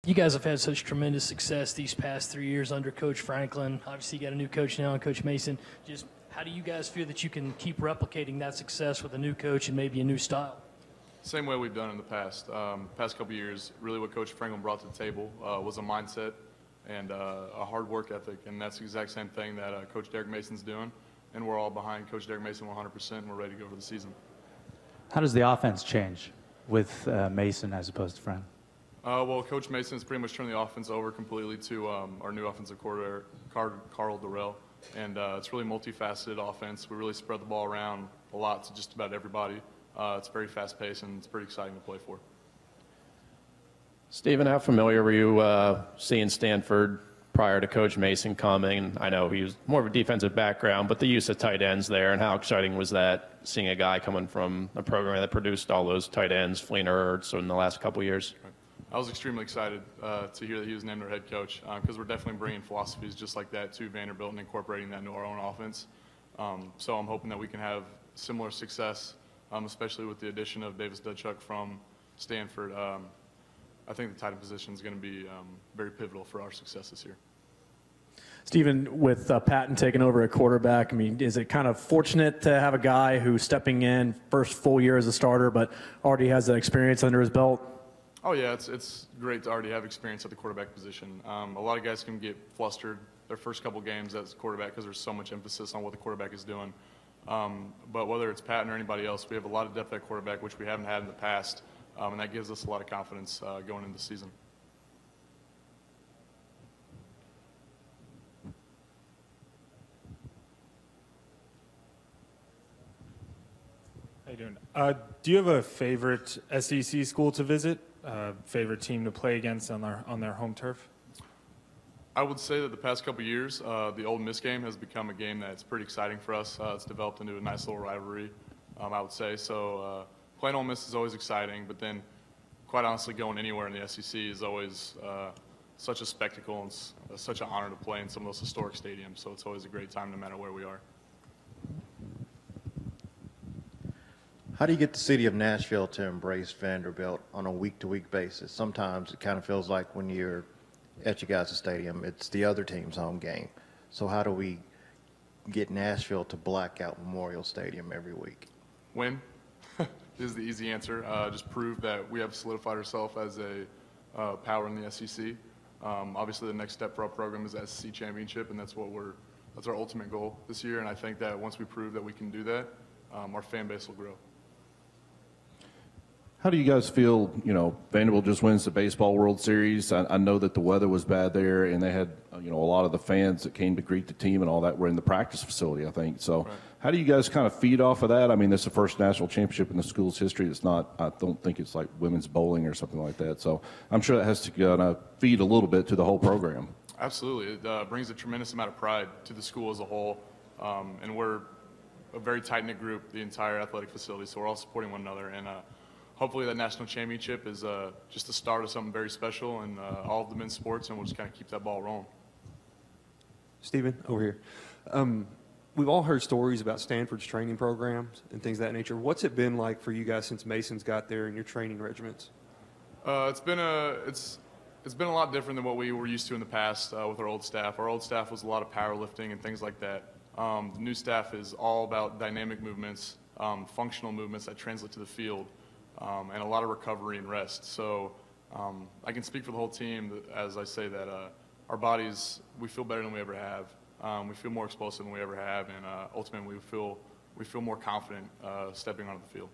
You guys have had such tremendous success these past 3 years under Coach Franklin. Obviously, you got a new coach now, Coach Mason. Just how do you guys feel that you can keep replicating that success with a new coach and maybe a new style? Same way we've done in the past. Past couple years, really what Coach Franklin brought to the table was a mindset and a hard work ethic, and that's the exact same thing that Coach Derek Mason's doing. And we're all behind Coach Derek Mason 100%, and we're ready to go for the season. How does the offense change with Mason as opposed to Franklin? Well, Coach Mason has pretty much turned the offense over completely to our new offensive coordinator, Carl Durrell. And it's really multifaceted offense. We really spread the ball around a lot to just about everybody. It's very fast-paced, and it's pretty exciting to play for. Stephen, how familiar were you seeing Stanford prior to Coach Mason coming? I know he was more of a defensive background, but the use of tight ends there, and how exciting was that, seeing a guy coming from a program that produced all those tight ends, Fleener, Ertz, in the last couple of years? I was extremely excited to hear that he was named our head coach because we're definitely bringing philosophies just like that to Vanderbilt and incorporating that into our own offense. So I'm hoping that we can have similar success, especially with the addition of Davis Dudchuk from Stanford. I think the tight end position is going to be very pivotal for our success this year. Stephen, with Patton taking over at quarterback, I mean, is it kind of fortunate to have a guy who's stepping in first full year as a starter but already has that experience under his belt? Oh, yeah, it's great to already have experience at the quarterback position. A lot of guys can get flustered their first couple games as a quarterback because there's so much emphasis on what the quarterback is doing. But whether it's Patton or anybody else, we have a lot of depth at quarterback, which we haven't had in the past, and that gives us a lot of confidence going into the season. How you doing? Do you have a favorite SEC school to visit? Favorite team to play against on their home turf? I would say that the past couple years, the Ole Miss game has become a game that's pretty exciting for us. It's developed into a nice little rivalry, I would say. So playing Ole Miss is always exciting, but then quite honestly going anywhere in the SEC is always such a spectacle and such an honor to play in some of those historic stadiums. So it's always a great time no matter where we are. How do you get the city of Nashville to embrace Vanderbilt on a week-to-week basis? Sometimes it kind of feels like when you're at your guys' stadium, it's the other team's home game. So how do we get Nashville to black out Memorial Stadium every week? Win is the easy answer. Just prove that we have solidified ourselves as a power in the SEC. Obviously, the next step for our program is the SEC championship, and that's our ultimate goal this year. And I think that once we prove that we can do that, our fan base will grow. How do you guys feel, Vanderbilt just wins the Baseball World Series. I know that the weather was bad there, and they had, a lot of the fans that came to greet the team and all that were in the practice facility, I think. So right. How do you guys kind of feed off of that? I mean, this is the first national championship in the school's history. It's not, I don't think it's like women's bowling or something like that. So I'm sure that has to feed a little bit to the whole program. Absolutely. It brings a tremendous amount of pride to the school as a whole. And we're a very tight-knit group, the entire athletic facility, so we're all supporting one another. And hopefully that national championship is just the start of something very special in all of the men's sports, and we'll just kind of keep that ball rolling. Stephen, over here. We've all heard stories about Stanford's training programs and things of that nature. What's it been like for you guys since Mason's got there in your training regiments? It's been a lot different than what we were used to in the past with our old staff. Our old staff was a lot of powerlifting and things like that. The new staff is all about dynamic movements, functional movements that translate to the field. And a lot of recovery and rest. So I can speak for the whole team as I say that our bodies, we feel better than we ever have. We feel more explosive than we ever have, and ultimately we feel more confident stepping onto the field.